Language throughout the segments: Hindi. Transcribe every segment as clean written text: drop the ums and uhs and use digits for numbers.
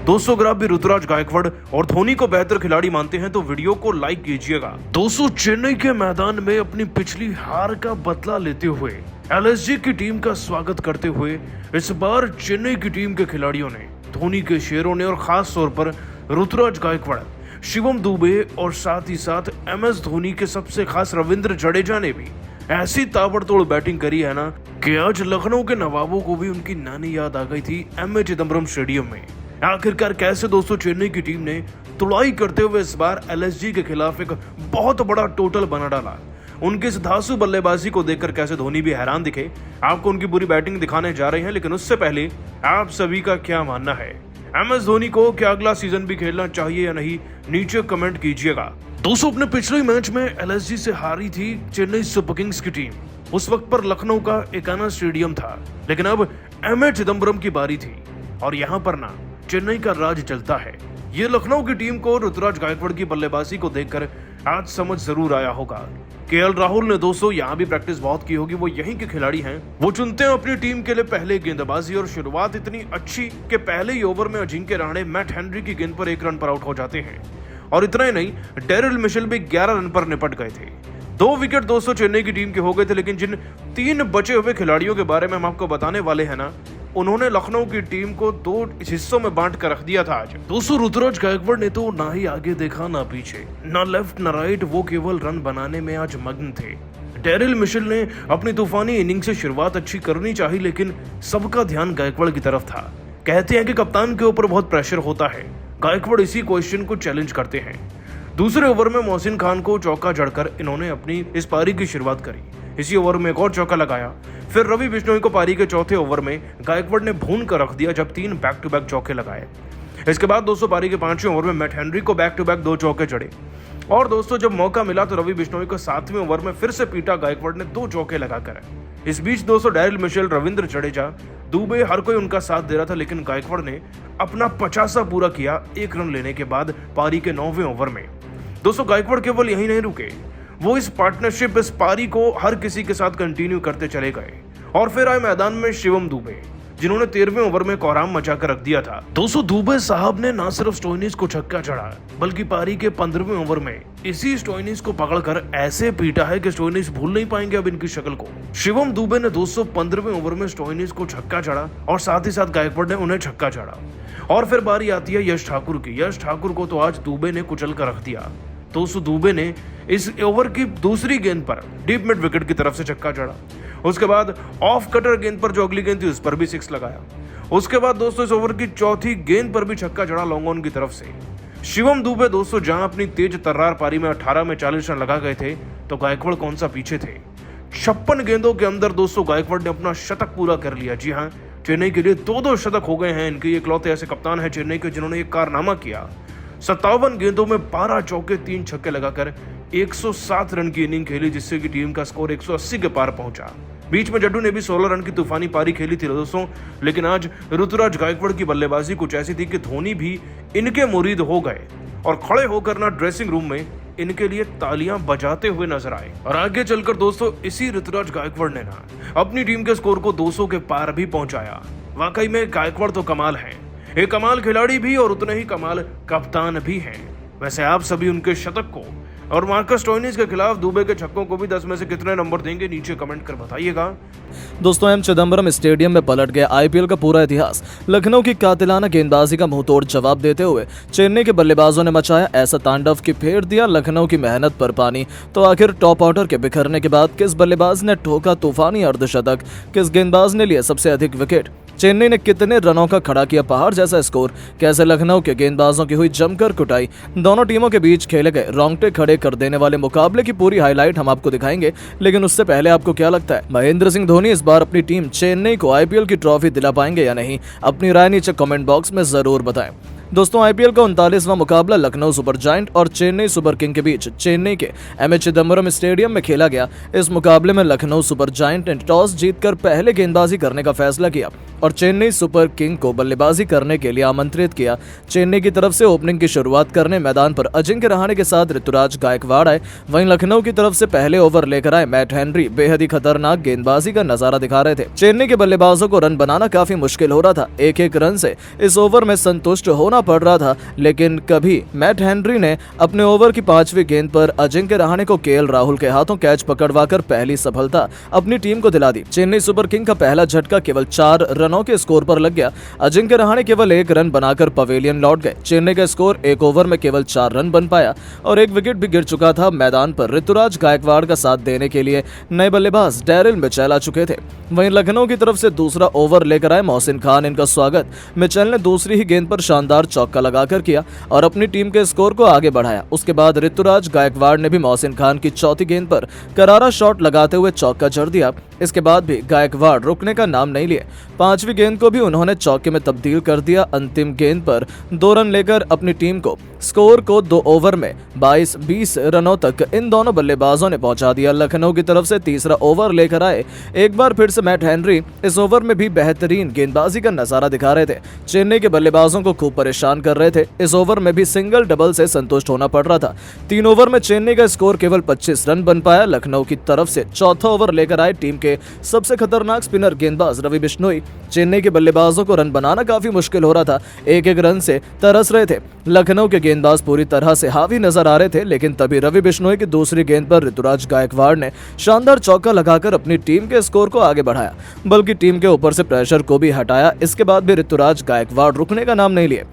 दोस्तों अगर आप भी ऋतुराज गायकवाड़ और धोनी को बेहतर खिलाड़ी मानते हैं तो वीडियो को लाइक कीजिएगा। दोस्तों चेन्नई के मैदान में अपनी पिछली हार का बदला लेते हुए एलएसजी की टीम का स्वागत करते हुए इस बार चेन्नई की टीम के खिलाड़ियों ने, धोनी के शेरों ने और खास तौर पर ऋतुराज गायकवाड़, शिवम दुबे और साथ ही साथ एमएस धोनी के सबसे खास रविंद्र जडेजा ने भी ऐसी ताबड़तोड़ बैटिंग करी है ना कि आज लखनऊ के नवाबों को भी उनकी नानी याद आ गई थी एमए चिदम्बरम स्टेडियम में। आखिरकार कैसे दोस्तों चेन्नई की टीम ने तुड़ाई करते हुए इस बार एलएसजी के खिलाफ एक बहुत बड़ा टोटल बना डाला। उनकी इस धांसू बल्लेबाजी को देखकर कैसे धोनी भी हैरान दिखे। आपको उनकी बुरी बैटिंग दिखाने जा रहे हैं, लेकिन उससे पहले आप सभी का क्या मानना है? एमएस धोनी को क्या अगला सीजन भी खेलना चाहिए या नहीं, नीचे कमेंट कीजिएगा। दोस्तों अपने पिछले मैच में एलएसजी से हारी थी चेन्नई सुपर किंग्स की टीम। उस वक्त पर लखनऊ का एकाना स्टेडियम था, लेकिन अब एमए चिदम्बरम की बारी थी और यहाँ पर ना चेन्नई का राज चलता है। ये लखनऊ की टीम को ऋतुराज गायकवाड़ की बल्लेबाजी को देखकर आज समझ जरूर आया होगा। केएल राहुल ने दोस्तों यहाँ भी प्रैक्टिस बहुत की होगी, वो यहीं के खिलाड़ी हैं। वो चुनते हैं अपनी टीम के लिए पहले गेंदबाजी और शुरुआत इतनी अच्छी कि पहले ही ओवर में अजिंक्य रहाणे मैट हेनरी की गेंद पर 1 रन पर आउट हो जाते हैं। और इतना ही नहीं, डेरिल मिशेल भी 11 रन पर निपट गए थे। 2 विकेट दोस्तों चेन्नई की टीम के हो गए थे, लेकिन जिन 3 बचे हुए खिलाड़ियों के बारे में हम आपको बताने वाले हैं ना, उन्होंने लखनऊ की टीम को 2 हिस्सों में बांट कर रख दिया था आज। दोस्तों ऋतुराज गायकवाड़ ने तो ना ही आगे देखा ना पीछे, ना लेफ्ट ना राइट, वो केवल रन बनाने में आज मग्न थे। डेरिल मिशेल ने अपनी तूफानी इनिंग से शुरुआत अच्छी करनी चाहिए, लेकिन सबका ध्यान गायकवाड़ की तरफ था। कहते हैं कि कप्तान के ऊपर बहुत प्रेशर होता है। गायकवाड़ इसी क्वेश्चन को चैलेंज करते हैं। दूसरे ओवर में मोहसिन खान को चौका जड़कर इन्होंने अपनी इस पारी की शुरुआत करी। इसी ओवर में एक और चौका लगाया। फिर रवि बिश्नोई को पारी के चौथे ओवर में गायकवाड़ ने भून कर रख दिया, जब 3 बैक टू बैक चौके लगाए। इसके बाद दोस्तों पारी के 5वें ओवर में मैट हेनरी को बैक टू बैक 2 चौके चढ़े। और दोस्तों जब मौका मिला तो रवि बिश्नोई को 7वें ओवर में फिर से पीटा गायकवाड़ ने 2 चौके लगाकर। इस बीच दोस्तों डेरिल मिशेल, रविंद्र जडेजा, दुबे, हर कोई उनका साथ दे रहा था, लेकिन गायकवाड़ ने अपना 50 पूरा किया 1 रन लेने के बाद पारी के 9वें ओवर में। दोस्तों गायकवाड़ केवल यही नहीं रुके, वो इस पार्टनरशिप, इस पारी को हर किसी के साथ कंटिन्यू करते चले गए। और फिर आए मैदान में शिवम दुबे, जिन्होंने 13वें ओवर में कोहराम मचाकर रख दिया था। दोस्तों दुबे साहब ने न सिर्फ स्टोइनिस को छक्का चढ़ा, बल्कि पारी के 15वें ओवर में इसी स्टोइनिस को पकड़कर ऐसे पीटा है कि स्टोइनिस भूल नहीं पाएंगे अब इनकी शक्ल को। शिवम दुबे ने 215वें ओवर में स्टोइनिस को छक्का चढ़ा और साथ ही साथ गायकवाड़ ने उन्हें छक्का चढ़ा। और फिर बारी आती है यश ठाकुर की। यश ठाकुर को तो आज दुबे ने कुचल कर रख दिया। दोस्तों दुबे ने इस ओवर की दूसरी गेंद पर डीप मिड विकेट की तरफ से छक्का चढ़ा। उसके बाद ऑफ कटर गेंद पर जो अगली गेंद थी उस पर भी 6 लगाया। उसके बाद दोस्तों इस ओवर की चौथी गेंद पर भी छक्का चढ़ा लॉन्ग ऑन की तरफ से। शिवम दुबे दोस्तों जहां अपनी तेज तर्रार पारी में 18 में 40 रन लगा गए थे, तो गायकवाड़ कौन सा पीछे थे। 56 गेंदों के अंदर दोस्तों गायकवाड़ ने अपना शतक पूरा कर लिया। जी हाँ, चेन्नई के लिए 2-2 शतक हो गए हैं। इनके इकलौते ऐसे कप्तान है चेन्नई के जिन्होंने एक कारनामा किया। 57 गेंदों में 12 चौके 3 छक्के लगाकर 107 रन की इनिंग खेली, जिससे कि टीम का स्कोर 180 के पार पहुंचा। बीच में जड्डू ने भी 16 रन की तूफानी पारी खेली थी दोस्तों, लेकिन आज ऋतुराज गायकवाड़ की बल्लेबाजी कुछ ऐसी थी कि धोनी भी इनके मुरीद हो गए और खड़े होकर ना ड्रेसिंग रूम में इनके लिए तालियां बजाते हुए नजर आए। और आगे चलकर दोस्तों इसी ऋतुराज गायकवाड़ ने ना अपनी टीम के स्कोर को 200 के पार भी पहुंचाया। वाकई में गायकवाड़ तो कमाल है, एक कमाल खिलाड़ी भी और उतने ही कमाल कप्तान भी हैं। वैसे आप सभी उनके शतक को और मार्कस स्टोइनिस के खिलाफ दुबे के छक्कों को भी 10 में से कितने नंबर देंगे, नीचे कमेंट कर बताइएगा। दोस्तों एम चिदम्बरम स्टेडियम में पलट गया आईपीएल का पूरा इतिहास। लखनऊ की कातिलाना गेंदबाजी का मुंहतोड़ जवाब देते हुए चेन्नई के बल्लेबाजों ने मचाया ऐसा तांडव कि फेर दिया लखनऊ की मेहनत पर पानी। तो आखिर टॉप ऑर्डर के बिखरने के बाद किस बल्लेबाज ने ठोका तूफानी अर्धशतक, किस गेंदबाज ने लिया सबसे अधिक विकेट, चेन्नई ने कितने रनों का खड़ा किया पहाड़ जैसा स्कोर, कैसे लखनऊ के गेंदबाजों की हुई जमकर कुटाई, दोनों टीमों के बीच खेले गए रोंगटे खड़े कर देने वाले मुकाबले की पूरी हाईलाइट हम आपको दिखाएंगे। लेकिन उससे पहले आपको क्या लगता है, महेंद्र सिंह धोनी इस बार अपनी टीम चेन्नई को आईपीएल की ट्रॉफी दिला पाएंगे या नहीं? अपनी राय नीचे कमेंट बॉक्स में जरूर बताएं। दोस्तों आईपीएल का 39वां मुकाबला लखनऊ सुपर जायंट और चेन्नई सुपर किंग के बीच चेन्नई के एमए चिदम्बरम स्टेडियम में खेला गया। इस मुकाबले में लखनऊ सुपर जायंट ने टॉस जीतकर पहले गेंदबाजी करने का फैसला किया और चेन्नई सुपर किंग को बल्लेबाजी करने के लिए आमंत्रित किया। चेन्नई की तरफ से ओपनिंग की शुरुआत करने मैदान पर अजिंक्य रहाणे के साथ ऋतुराज गायकवाड़ आए। वहीं लखनऊ की तरफ से पहले ओवर लेकर आए मैट हेनरी बेहद ही खतरनाक गेंदबाजी का नजारा दिखा रहे थे। चेन्नई के बल्लेबाजों को रन बनाना काफी मुश्किल हो रहा था। एक एक रन से इस ओवर में संतुष्ट होना होना पड़ रहा था, लेकिन कभी मैट हेनरी ने अपने ओवर की 5वीं गेंद पर अजिंक्य रहाणे को केएल राहुल के हाथों कैच पकड़वाकर पहली सफलता अपनी टीम को दिला दी। चेन्नई सुपर किंग का पहला झटका केवल 4 रनों के स्कोर पर लग गया। अजिंक्य रहाणे केवल 1 रन बनाकर पवेलियन लौट गए। चेन्नई का स्कोर 1 ओवर में केवल 4 रन बन पाया और 1 विकेट भी गिर चुका था। मैदान पर ऋतुराज गायकवाड़ का साथ देने के लिए नए बल्लेबाज डेरिल मिचेल आ चुके थे। वहीं लखनऊ की तरफ से दूसरा ओवर लेकर आए मोहसिन खान। इनका स्वागत मिचेल ने दूसरी ही गेंद पर शानदार चौका लगाकर किया और अपनी टीम के स्कोर को आगे बढ़ाया। उसके बाद ऋतुराज गायकवाड़ ने भी मोहसिन खान की चौथी गेंद पर करारा शॉट लगाते हुए चौका जड़ दिया। इसके बाद भी गायकवाड़ रुकने का नाम नहीं लिए। 5वीं गेंद को भी उन्होंने चौके में तब्दील कर दिया। अंतिम गेंद पर 2 रन लेकर अपनी टीम को स्कोर को 2 ओवर में 22-20 रनों तक इन दोनों बल्लेबाजों ने पहुंचा दिया। लखनऊ की तरफ से तीसरा ओवर लेकर आए एक बार फिर से मैट हेनरी। इस ओवर में भी बेहतरीन गेंदबाजी का नजारा दिखा रहे थे। चेन्नई के बल्लेबाजों को खूब परेशान कर रहे थे। इस ओवर में भी सिंगल डबल से संतुष्ट होना पड़ रहा था। 3 ओवर में चेन्नई का स्कोर केवल 25 रन बन पाया। लखनऊ की तरफ से चौथा ओवर लेकर आए टीम के सबसे खतरनाक स्पिनर गेंदबाज रवि बिश्नोई। चेन्नई के बल्लेबाजों को रन बनाना काफी मुश्किल हो रहा था। एक रन से तरस रहे थे। लखनऊ के गेंदबाज पूरी तरह से हावी नजर आ रहे थे, लेकिन तभी रवि बिश्नोई की दूसरी गेंद पर ऋतुराज गायकवाड़ ने शानदार चौका लगाकर अपनी टीम के स्कोर को आगे बढ़ाया, बल्कि टीम के ऊपर से प्रेशर को भी हटाया। इसके बाद भी ऋतुराज गायकवाड़ रुकने का नाम नहीं लिए।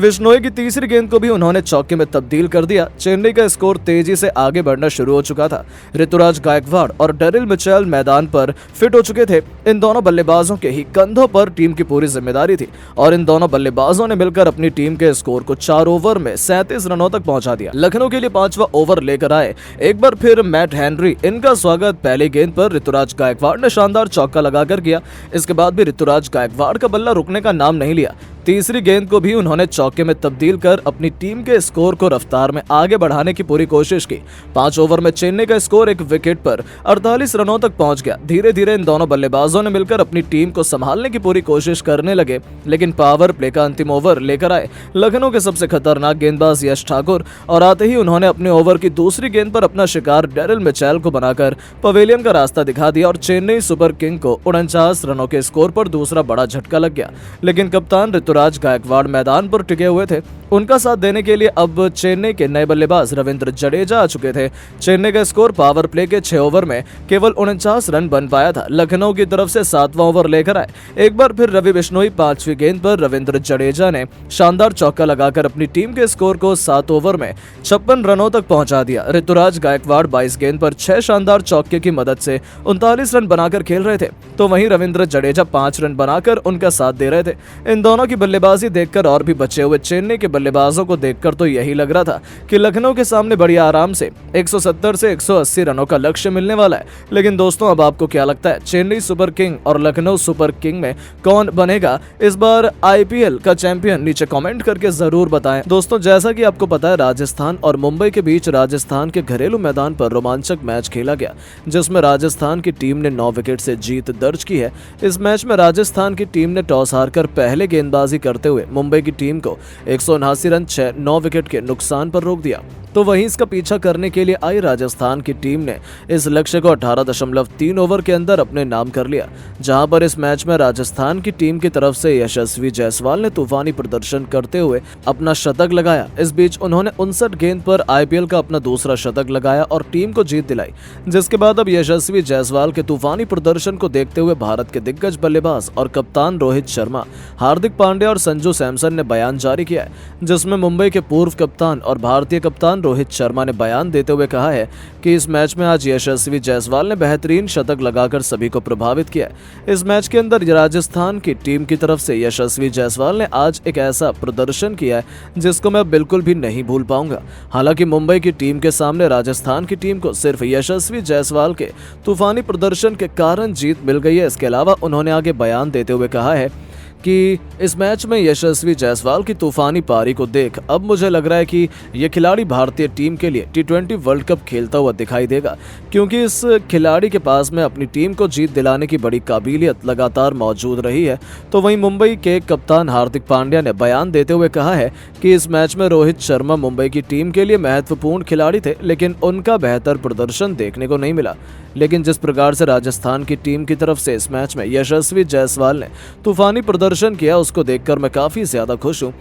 बिश्नोई की तीसरी गेंद को भी उन्होंने चौके में तब्दील कर दिया। चेन्नई का स्कोर तेजी से आगे बढ़ना शुरू हो चुका था। ऋतुराज गायकवाड़ और डेरिल मिचेल मैदान पर फिट हो चुके थे। इन दोनों बल्लेबाजों के ही कंधों पर टीम की पूरी जिम्मेदारी थी और इन दोनों बल्लेबाजों ने मिलकर अपनी टीम के स्कोर को 4 ओवर में 37 रनों तक पहुंचा दिया। लखनऊ के लिए 5वां ओवर लेकर आए एक बार फिर मैट हेनरी। इनका स्वागत पहली गेंद पर ऋतुराज गायकवाड़ ने शानदार चौका लगाकर किया। इसके बाद भी ऋतुराज गायकवाड़ का बल्ला रुकने का नाम नहीं लिया। तीसरी गेंद को भी उन्होंने चौके में तब्दील कर अपनी टीम के स्कोर को रफ्तार में आगे बढ़ाने की पूरी कोशिश की। 5 ओवर में चेन्नई का स्कोर 1 विकेट पर 48 रनों तक पहुंच गया। धीरे धीरे इन दोनों बल्लेबाजों ने मिलकर अपनी टीम को संभालने की पूरी कोशिश करने लगे, लेकिन पावर प्ले का अंतिम ओवर लेकर आए लखनऊ के सबसे खतरनाक गेंदबाज यश ठाकुर और आते ही उन्होंने अपने ओवर की दूसरी गेंद पर अपना शिकार डेरिल मिचेल को बनाकर पवेलियन का रास्ता दिखा दिया और चेन्नई सुपर किंग को 49 रनों के स्कोर पर दूसरा बड़ा झटका लग गया। लेकिन कप्तान ऋतुराज गायकवाड़ मैदान पर टिके हुए थे। उनका साथ देने के लिए अब चेन्नई के नए बल्लेबाज रविंद्र जडेजा आ चुके थे। चेन्नई का स्कोर पावर प्ले के 6 ओवर में केवल 49 रन बन पाया था। लखनऊ की तरफ से 7वां ओवर लेकर आए एक बार फिर रवि बिश्नोई। 5वीं गेंद पर रविंद्र जडेजा ने शानदार चौका लगाकर अपनी टीम के स्कोर को 7 ओवर में 56 रनों तक पहुंचा दिया। ऋतुराज गायकवाड़ 22 गेंद पर 6 शानदार चौके की मदद से 39 रन बनाकर खेल रहे थे, तो वहीं रविंद्र जडेजा 5 रन बनाकर उनका साथ दे रहे थे। इन दोनों की बल्लेबाजी देखकर और भी बचे हुए चेन्नई के बल्लेबाजों को देखकर तो यही लग रहा था कि लखनऊ के सामने बड़ी आराम से 170 से 180 रनों का लक्ष्य मिलने वाला है। लेकिन दोस्तों, अब आपको क्या लगता है, चेन्नई सुपर किंग और लखनऊ सुपर किंग में कौन बनेगा इस बार आईपीएल का चैंपियन? नीचे कमेंट करके जरूर बताएं। दोस्तों, जैसा कि आपको पता है, राजस्थान और मुंबई के बीच राजस्थान के घरेलू मैदान पर रोमांचक मैच खेला गया, जिसमें राजस्थान की टीम ने 9 विकेट से जीत दर्ज की है। इस मैच में राजस्थान की टीम ने टॉस हारकर पहले गेंदबाजी करते हुए मुंबई की टीम को 179 रन 9 विकेट के नुकसान पर रोक दिया। तो वहीं इसका पीछा करने के लिए आई राजस्थान की टीम ने इस लक्ष्य को 18.3 ओवर के अंदर अपने नाम कर लिया, जहां पर इस मैच में राजस्थान की टीम की तरफ से यशस्वी जायसवाल ने तूफानी प्रदर्शन करते हुए अपना शतक लगाया। इस बीच उन्होंने 59 गेंद पर आईपीएल का अपना दूसरा शतक लगाया और टीम को जीत दिलाई। जिसके बाद अब यशस्वी जायसवाल के तूफानी प्रदर्शन को देखते हुए भारत के दिग्गज बल्लेबाज और कप्तान रोहित शर्मा, हार्दिक पांड्या और संजू सैमसन ने बयान जारी किया है, जिसमें मुंबई के पूर्व कप्तान और भारतीय कप्तान रोहित शर्मा ने बयान देते हुए कहा है कि इस मैच में आज यशस्वी जायसवाल ने बेहतरीन शतक लगाकर सभी को प्रभावित किया। इस मैच के अंदर राजस्थान की टीम की तरफ से यशस्वी जायसवाल ने आज एक ऐसा प्रदर्शन किया है जिसको मैं बिल्कुल भी नहीं भूल पाऊंगा। हालांकि मुंबई की टीम के सामने राजस्थान की टीम को सिर्फ यशस्वी जायसवाल के तूफानी प्रदर्शन के कारण जीत मिल गई है। इसके अलावा उन्होंने आगे बयान देते हुए कहा है कि इस मैच में यशस्वी जायसवाल की तूफानी पारी को देख अब मुझे लग रहा है कि यह खिलाड़ी भारतीय टीम के लिए T20 वर्ल्ड कप खेलता हुआ दिखाई देगा, क्योंकि इस खिलाड़ी के पास में अपनी टीम को जीत दिलाने की बड़ी काबिलियत लगातार मौजूद रही है। तो वहीं मुंबई के कप्तान हार्दिक पांड्या ने बयान देते हुए कहा है कि इस मैच में रोहित शर्मा मुंबई की टीम के लिए महत्वपूर्ण खिलाड़ी थे, लेकिन उनका बेहतर प्रदर्शन देखने को नहीं मिला। लेकिन जिस प्रकार से राजस्थान की टीम की तरफ से इस मैच में यशस्वी जायसवाल ने तूफानी प्रदर्शन किया, उसको देखकर मैं काफी ज्यादा खुश हूं।